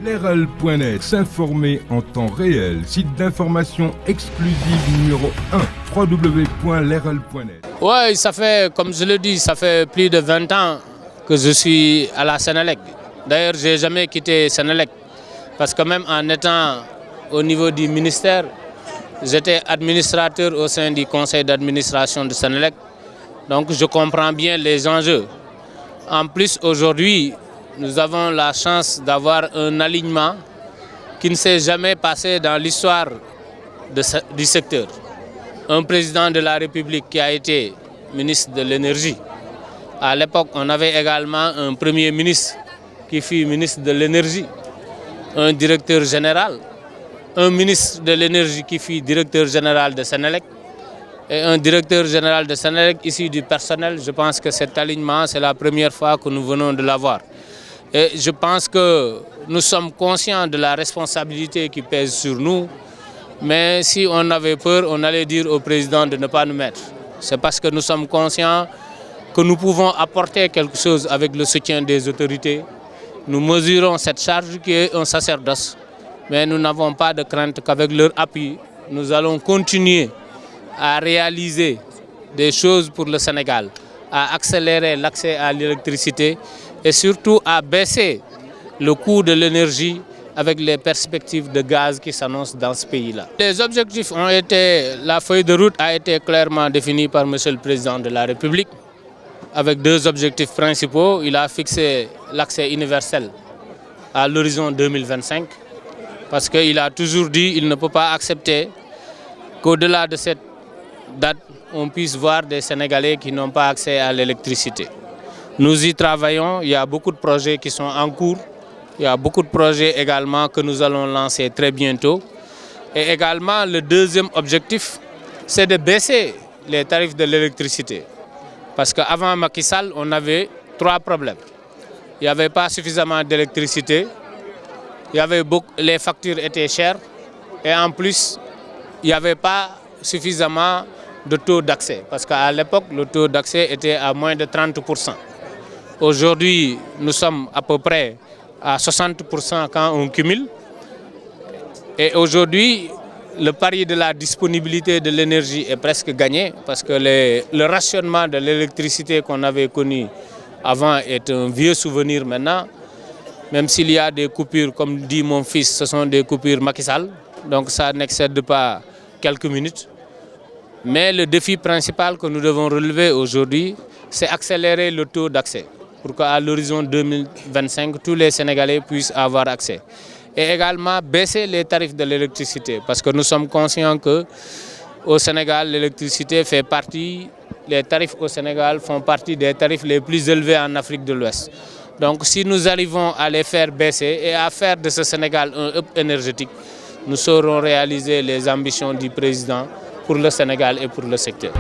Leral.net, s'informer en temps réel. Site d'information exclusive numéro 1, www.leral.net. Oui, ça fait, comme je le dis, ça fait plus de 20 ans que je suis à la Sénélec. D'ailleurs, je n'ai jamais quitté Sénélec. Parce que même en étant au niveau du ministère, j'étais administrateur au sein du conseil d'administration de Sénélec. Donc je comprends bien les enjeux. En plus, aujourd'hui, nous avons la chance d'avoir un alignement qui ne s'est jamais passé dans l'histoire du secteur. Un président de la République qui a été ministre de l'énergie. À l'époque, on avait également un premier ministre qui fut ministre de l'énergie, un directeur général, un ministre de l'énergie qui fut directeur général de Sénélec et un directeur général de Sénélec issu du personnel. Je pense que cet alignement, c'est la première fois que nous venons de l'avoir. Et je pense que nous sommes conscients de la responsabilité qui pèse sur nous, mais si on avait peur, on allait dire au président de ne pas nous mettre. C'est parce que nous sommes conscients que nous pouvons apporter quelque chose avec le soutien des autorités. Nous mesurons cette charge qui est un sacerdoce, mais nous n'avons pas de crainte qu'avec leur appui, nous allons continuer à réaliser des choses pour le Sénégal, à accélérer l'accès à l'électricité et surtout à baisser le coût de l'énergie avec les perspectives de gaz qui s'annoncent dans ce pays-là. Les objectifs ont été, la feuille de route a été clairement définie par M. le Président de la République avec deux objectifs principaux. Il a fixé l'accès universel à l'horizon 2025 parce qu'il a toujours dit qu'il ne peut pas accepter qu'au-delà de cette date, on puisse voir des Sénégalais qui n'ont pas accès à l'électricité. Nous y travaillons, il y a beaucoup de projets qui sont en cours, il y a beaucoup de projets également que nous allons lancer très bientôt. Et également, le deuxième objectif, c'est de baisser les tarifs de l'électricité. Parce qu'avant Macky Sall, on avait trois problèmes. Il n'y avait pas suffisamment d'électricité, les factures étaient chères et en plus, il n'y avait pas suffisamment de taux d'accès. Parce qu'à l'époque, le taux d'accès était à moins de 30%. Aujourd'hui, nous sommes à peu près à 60% quand on cumule. Et aujourd'hui, le pari de la disponibilité de l'énergie est presque gagné parce que le rationnement de l'électricité qu'on avait connu avant est un vieux souvenir maintenant. Même s'il y a des coupures, comme dit mon fils, ce sont des coupures Macky Sall. Donc ça n'excède pas quelques minutes. Mais le défi principal que nous devons relever aujourd'hui, c'est accélérer le taux d'accès pour qu'à l'horizon 2025, tous les Sénégalais puissent avoir accès. Et également baisser les tarifs de l'électricité parce que nous sommes conscients qu'au Sénégal, l'électricité fait partie, les tarifs au Sénégal font partie des tarifs les plus élevés en Afrique de l'Ouest. Donc si nous arrivons à les faire baisser et à faire de ce Sénégal un hub énergétique, nous saurons réaliser les ambitions du président pour le Sénégal et pour le secteur.